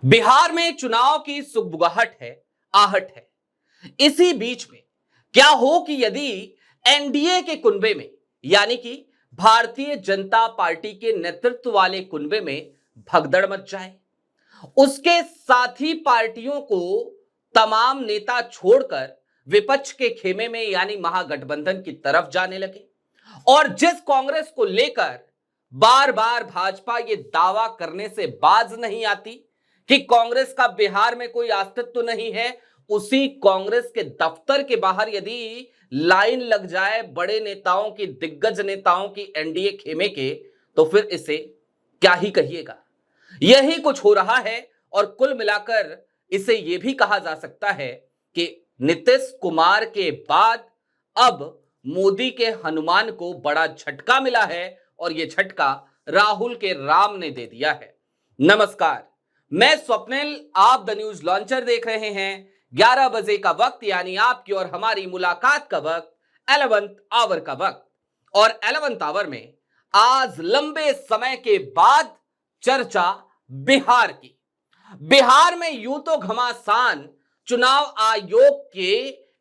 बिहार में चुनाव की सुगबुगाहट है, आहट है। इसी बीच में क्या हो कि यदि एनडीए के कुनबे में यानी कि भारतीय जनता पार्टी के नेतृत्व वाले कुनबे में भगदड़ मच जाए, उसके साथी पार्टियों को तमाम नेता छोड़कर विपक्ष के खेमे में यानी महागठबंधन की तरफ जाने लगे और जिस कांग्रेस को लेकर बार बार भाजपा ये दावा करने से बाज नहीं आती कि कांग्रेस का बिहार में कोई अस्तित्व नहीं है, उसी कांग्रेस के दफ्तर के बाहर यदि लाइन लग जाए बड़े नेताओं की, दिग्गज नेताओं की, एनडीए खेमे के, तो फिर इसे क्या ही कहिएगा। यही कुछ हो रहा है और कुल मिलाकर इसे यह भी कहा जा सकता है कि नीतीश कुमार के बाद अब मोदी के हनुमान को बड़ा झटका मिला है और यह झटका राहुल के राम ने दे दिया है। नमस्कार, मैं स्वप्निल, आप द न्यूज लॉन्चर देख रहे हैं। 11 बजे का वक्त यानी आपकी और हमारी मुलाकात का वक्त, 11th आवर का वक्त। और 11th आवर में आज लंबे समय के बाद चर्चा बिहार की। बिहार में यूं तो घमासान चुनाव आयोग के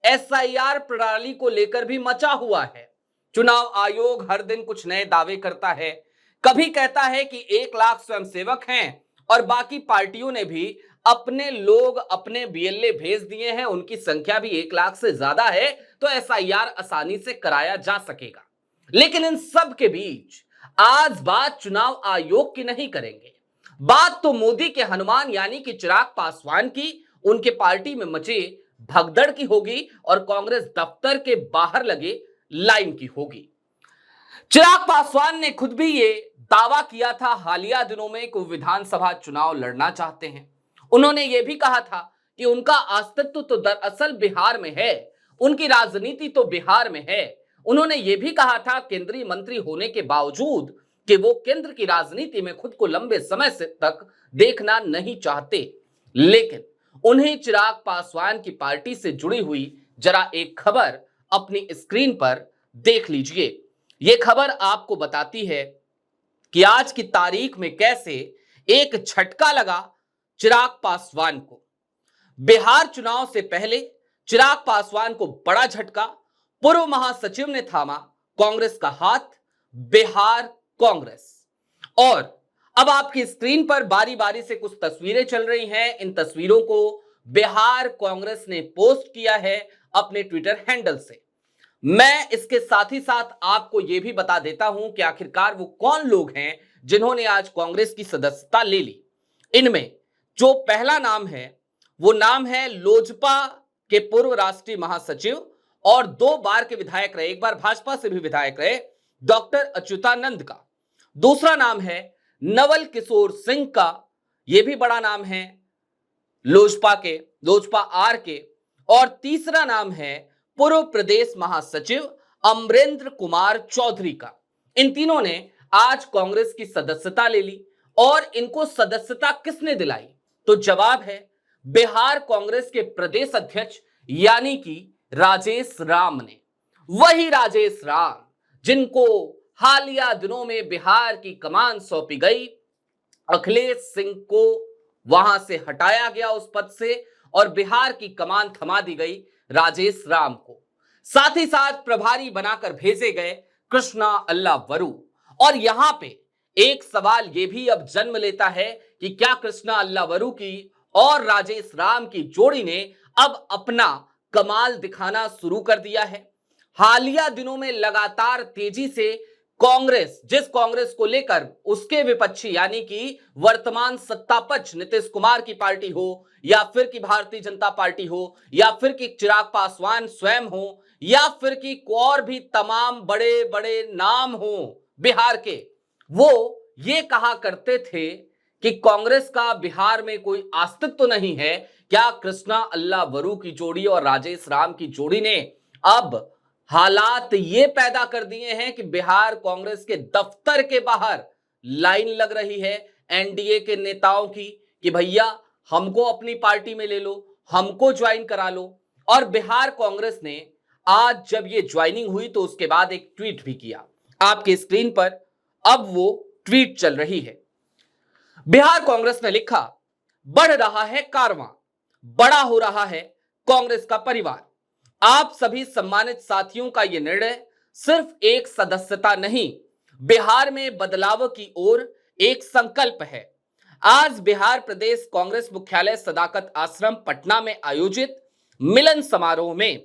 एसआईआर प्रणाली को लेकर भी मचा हुआ है। चुनाव आयोग हर दिन कुछ नए दावे करता है। कभी कहता है कि 1 लाख स्वयंसेवक हैं और बाकी पार्टियों ने भी अपने लोग, अपने बीएलए भेज दिए हैं, उनकी संख्या भी 1 लाख से ज्यादा है, तो एसआईआर आसानी से कराया जा सकेगा। लेकिन इन सब के बीच आज बात चुनाव आयोग की नहीं करेंगे, बात तो मोदी के हनुमान यानी कि चिराग पासवान की, उनके पार्टी में मचे भगदड़ की होगी और कांग्रेस दफ्तर के बाहर लगे लाइन की होगी। चिराग पासवान ने खुद भी ये दावा किया था हालिया दिनों में कि विधानसभा चुनाव लड़ना चाहते हैं। उन्होंने ये भी कहा था कि उनका अस्तित्व तो दरअसल बिहार में है, उनकी राजनीति तो बिहार में है। उन्होंने ये भी कहा था केंद्रीय मंत्री होने के बावजूद कि वो केंद्र की राजनीति में खुद को लंबे समय से तक देखना नहीं चाहते। लेकिन उन्हें चिराग पासवान की पार्टी से जुड़ी हुई जरा एक खबर अपनी स्क्रीन पर देख लीजिए। यह खबर आपको बताती है कि आज की तारीख में कैसे एक झटका लगा चिराग पासवान को। बिहार चुनाव से पहले चिराग पासवान को बड़ा झटका। पूर्व महासचिव ने थामा कांग्रेस का हाथ, बिहार कांग्रेस। और अब आपकी स्क्रीन पर बारी बारी से कुछ तस्वीरें चल रही हैं। इन तस्वीरों को बिहार कांग्रेस ने पोस्ट किया है अपने ट्विटर हैंडल से। मैं इसके साथ ही साथ आपको यह भी बता देता हूं कि आखिरकार वो कौन लोग हैं जिन्होंने आज कांग्रेस की सदस्यता ले ली। इनमें जो पहला नाम है वो नाम है लोजपा के पूर्व राष्ट्रीय महासचिव और 2 बार के विधायक रहे, एक बार भाजपा से भी विधायक रहे, डॉक्टर अच्युतानंद का। दूसरा नाम है नवल किशोर सिंह का, यह भी बड़ा नाम है लोजपा आर के। और तीसरा नाम है पूर्व प्रदेश महासचिव अमरेंद्र कुमार चौधरी का। इन तीनों ने आज कांग्रेस की सदस्यता ले ली। और इनको सदस्यता किसने दिलाई? तो जवाब है बिहार कांग्रेस के प्रदेश अध्यक्ष यानी कि राजेश राम ने। वही राजेश राम जिनको हालिया दिनों में बिहार की कमान सौंपी गई, अखिलेश सिंह को वहां से हटाया गया उस पद से और बिहार की कमान थमा दी गई राजेश राम को। साथ ही साथ प्रभारी बनाकर भेजे गए कृष्णा अल्लावरू। और यहां पे एक सवाल यह भी अब जन्म लेता है कि क्या कृष्णा अल्लावरू की और राजेश राम की जोड़ी ने अब अपना कमाल दिखाना शुरू कर दिया है। हालिया दिनों में लगातार तेजी से कांग्रेस, जिस कांग्रेस को लेकर उसके विपक्षी यानी कि वर्तमान सत्तापक्ष नीतीश कुमार की पार्टी हो या फिर कि भारतीय जनता पार्टी हो या फिर कि चिराग पासवान स्वयं हो या फिर कि और भी तमाम बड़े बड़े नाम हो बिहार के, वो ये कहा करते थे कि कांग्रेस का बिहार में कोई अस्तित्व तो नहीं है। क्या कृष्णा अल्लावरू की जोड़ी और राजेश राम की जोड़ी ने अब हालात ये पैदा कर दिए हैं कि बिहार कांग्रेस के दफ्तर के बाहर लाइन लग रही है एनडीए के नेताओं की कि भैया हमको अपनी पार्टी में ले लो, हमको ज्वाइन करा लो। और बिहार कांग्रेस ने आज जब ये ज्वाइनिंग हुई तो उसके बाद एक ट्वीट भी किया। आपके स्क्रीन पर अब वो ट्वीट चल रही है। बिहार कांग्रेस ने लिखा, बढ़ रहा है कारवां, बड़ा हो रहा है कांग्रेस का परिवार। आप सभी सम्मानित साथियों का यह निर्णय सिर्फ एक सदस्यता नहीं, बिहार में बदलाव की ओर एक संकल्प है। आज बिहार प्रदेश कांग्रेस मुख्यालय सदाकत आश्रम पटना में आयोजित मिलन समारोह में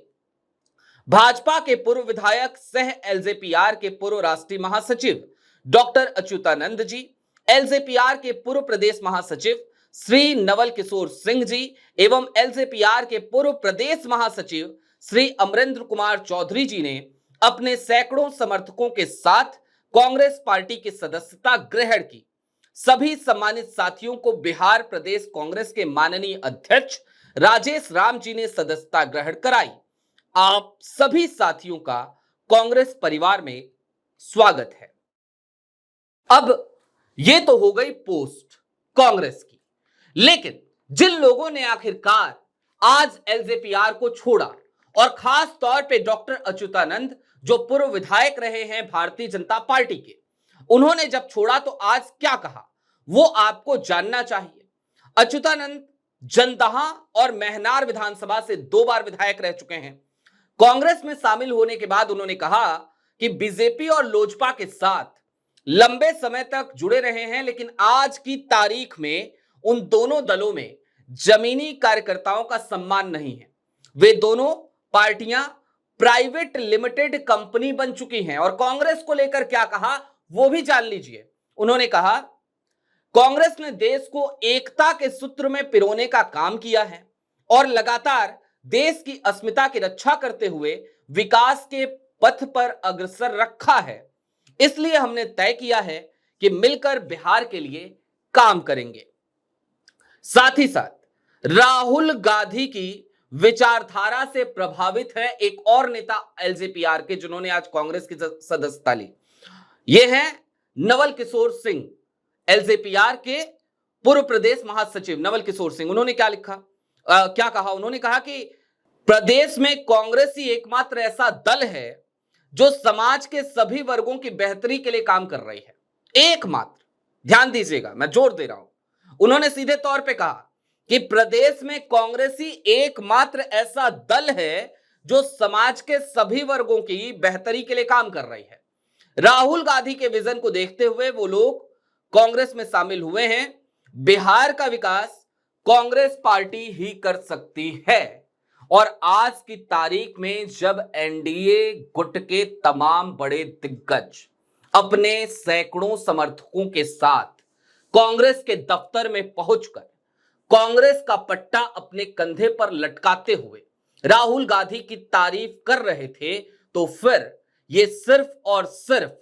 भाजपा के पूर्व विधायक सह एलजेपीआर के पूर्व राष्ट्रीय महासचिव डॉक्टर अच्युतानंद जी, एलजेपीआर के पूर्व प्रदेश महासचिव श्री नवल किशोर सिंह जी एवं एलजेपीआर के पूर्व प्रदेश महासचिव श्री अमरेंद्र कुमार चौधरी जी ने अपने सैकड़ों समर्थकों के साथ कांग्रेस पार्टी की सदस्यता ग्रहण की। सभी सम्मानित साथियों को बिहार प्रदेश कांग्रेस के माननीय अध्यक्ष राजेश राम जी ने सदस्यता ग्रहण कराई। आप सभी साथियों का कांग्रेस परिवार में स्वागत है। अब यह तो हो गई पोस्ट कांग्रेस की, लेकिन जिन लोगों ने आखिरकार आज एलजेपीआर को छोड़ा और खास तौर पे डॉक्टर अच्युतानंद जो पूर्व विधायक रहे हैं भारतीय जनता पार्टी के, उन्होंने जब छोड़ा तो आज क्या कहा वो आपको जानना चाहिए। अच्युतानंद जंदाहा और महनार विधानसभा से 2 बार विधायक रह चुके हैं। कांग्रेस में शामिल होने के बाद उन्होंने कहा कि बीजेपी और लोजपा के साथ लंबे समय तक जुड़े रहे हैं, लेकिन आज की तारीख में उन दोनों दलों में जमीनी कार्यकर्ताओं का सम्मान नहीं है। वे दोनों पार्टियां प्राइवेट लिमिटेड कंपनी बन चुकी हैं। और कांग्रेस को लेकर क्या कहा वो भी जान लीजिए। उन्होंने कहा कांग्रेस ने देश को एकता के सूत्र में पिरोने का काम किया है और लगातार देश की अस्मिता की रक्षा करते हुए विकास के पथ पर अग्रसर रखा है। इसलिए हमने तय किया है कि मिलकर बिहार के लिए काम करेंगे। साथ ही साथ राहुल गांधी की विचारधारा से प्रभावित है एक और नेता एलजेपीआर के, जिन्होंने आज कांग्रेस की सदस्यता ली। यह है नवल किशोर सिंह, एलजेपीआर के पूर्व प्रदेश महासचिव नवल किशोर सिंह। उन्होंने क्या लिखा, क्या कहा? उन्होंने कहा कि प्रदेश में कांग्रेस ही एकमात्र ऐसा दल है जो समाज के सभी वर्गों की बेहतरी के लिए काम कर रही है। एकमात्र, ध्यान दीजिएगा, मैं जोर दे रहा हूं। उन्होंने सीधे तौर पे कहा कि प्रदेश में कांग्रेस ही एकमात्र ऐसा दल है जो समाज के सभी वर्गों की बेहतरी के लिए काम कर रही है। राहुल गांधी के विजन को देखते हुए वो लोग कांग्रेस में शामिल हुए हैं। बिहार का विकास कांग्रेस पार्टी ही कर सकती है। और आज की तारीख में जब एनडीए गुट के तमाम बड़े दिग्गज अपने सैकड़ों समर्थकों के साथ कांग्रेस के दफ्तर में पहुंचकर कांग्रेस का पट्टा अपने कंधे पर लटकाते हुए राहुल गांधी की तारीफ कर रहे थे, तो फिर यह सिर्फ और सिर्फ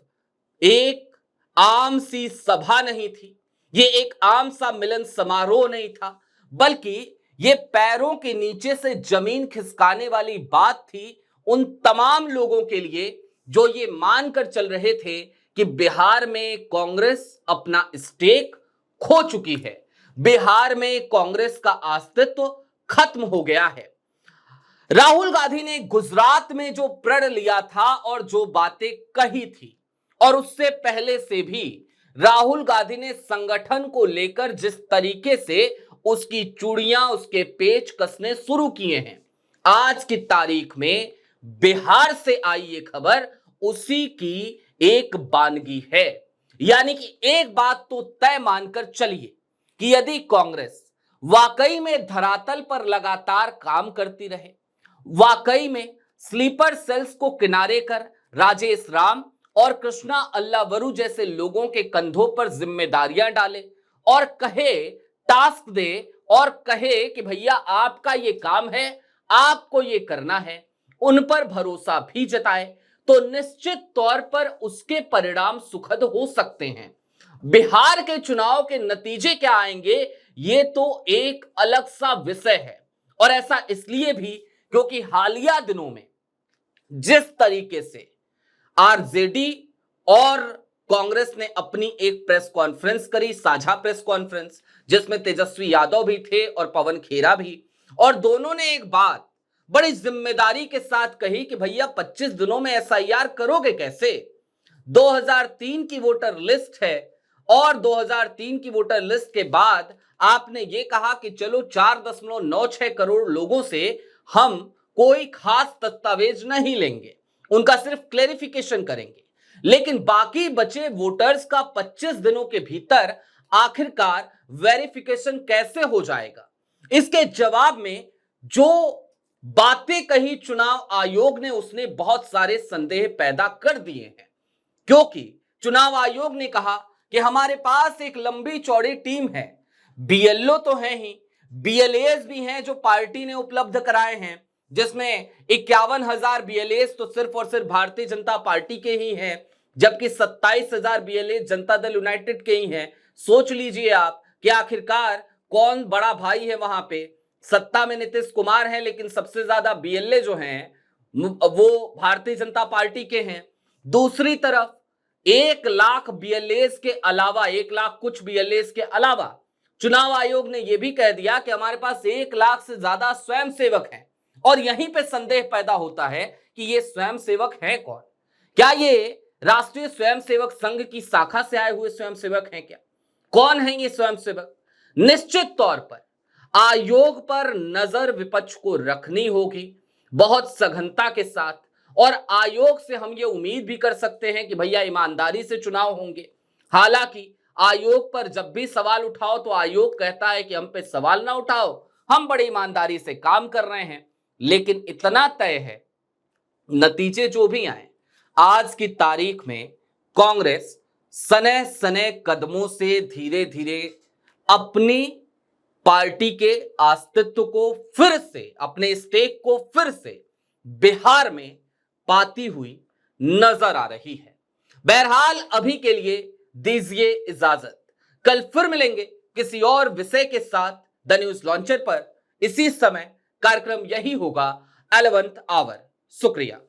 एक आम सी सभा नहीं थी, यह एक आम सा मिलन समारोह नहीं था, बल्कि यह पैरों के नीचे से जमीन खिसकाने वाली बात थी उन तमाम लोगों के लिए जो ये मानकर चल रहे थे कि बिहार में कांग्रेस अपना स्टेक खो चुकी है, बिहार में कांग्रेस का अस्तित्व खत्म हो गया है। राहुल गांधी ने गुजरात में जो प्रण लिया था और जो बातें कही थी, और उससे पहले से भी राहुल गांधी ने संगठन को लेकर जिस तरीके से उसकी चूड़ियां, उसके पेच कसने शुरू किए हैं, आज की तारीख में बिहार से आई ये खबर उसी की एक बानगी है। यानी कि एक बात तो तय मानकर चलिए कि यदि कांग्रेस वाकई में धरातल पर लगातार काम करती रहे, वाकई में स्लीपर सेल्स को किनारे कर राजेश राम और कृष्णा अल्लावरू जैसे लोगों के कंधों पर जिम्मेदारियां डाले और कहे, टास्क दे और कहे कि भैया आपका ये काम है, आपको ये करना है, उन पर भरोसा भी जताए, तो निश्चित तौर पर उसके परिणाम सुखद हो सकते हैं। बिहार के चुनाव के नतीजे क्या आएंगे ये तो एक अलग सा विषय है। और ऐसा इसलिए भी क्योंकि हालिया दिनों में जिस तरीके से आरजेडी और कांग्रेस ने अपनी एक प्रेस कॉन्फ्रेंस करी, साझा प्रेस कॉन्फ्रेंस, जिसमें तेजस्वी यादव भी थे और पवन खेरा भी, और दोनों ने एक बात बड़ी जिम्मेदारी के साथ कही कि भैया 25 दिनों में एसआईआर करोगे कैसे? 2003 की वोटर लिस्ट है और 2003 की वोटर लिस्ट के बाद आपने ये कहा कि चलो 4.96 करोड़ लोगों से हम कोई खास दस्तावेज नहीं लेंगे, उनका सिर्फ क्लेरिफिकेशन करेंगे, लेकिन बाकी बचे वोटर्स का 25 दिनों के भीतर आखिरकार वेरिफिकेशन कैसे हो जाएगा? इसके जवाब में जो बातें कही चुनाव आयोग ने, उसने बहुत सारे संदेह पैदा कर दिए हैं, क्योंकि चुनाव आयोग ने कहा कि हमारे पास एक लंबी चौड़ी टीम है, बीएलओ तो है ही, बीएलएस भी हैं जो पार्टी ने उपलब्ध कराए हैं, जिसमें 51,000 बीएलएस तो सिर्फ और सिर्फ भारतीय जनता पार्टी के ही हैं, जबकि 27,000 बीएलए जनता दल यूनाइटेड के ही हैं। सोच लीजिए आप कि आखिरकार कौन बड़ा भाई है वहां पे। सत्ता में नीतीश कुमार है, लेकिन सबसे ज्यादा बीएलए जो हैं वो भारतीय जनता पार्टी के हैं। दूसरी तरफ 1 लाख बीएलएस के अलावा, 1 लाख कुछ बीएलएस के अलावा चुनाव आयोग ने यह भी कह दिया कि हमारे पास 1 लाख से ज्यादा स्वयंसेवक हैं। और यहीं पे संदेह पैदा होता है कि ये स्वयंसेवक हैं कौन? क्या ये राष्ट्रीय स्वयंसेवक संघ की शाखा से आए हुए स्वयंसेवक हैं क्या? कौन है ये स्वयंसेवक? निश्चित तौर पर आयोग पर नजर विपक्ष को रखनी होगी बहुत सघनता के साथ, और आयोग से हम ये उम्मीद भी कर सकते हैं कि भैया ईमानदारी से चुनाव होंगे। हालांकि आयोग पर जब भी सवाल उठाओ तो आयोग कहता है कि हम पे सवाल ना उठाओ, हम बड़ी ईमानदारी से काम कर रहे हैं। लेकिन इतना तय है, नतीजे जो भी आए, आज की तारीख में कांग्रेस सने सने कदमों से धीरे धीरे अपनी पार्टी के अस्तित्व को फिर से, अपने स्टेक को फिर से बिहार में पाती हुई नजर आ रही है। बहरहाल अभी के लिए दीजिए इजाजत, कल फिर मिलेंगे किसी और विषय के साथ द न्यूज लॉन्चर पर। इसी समय कार्यक्रम यही होगा 11th आवर। शुक्रिया।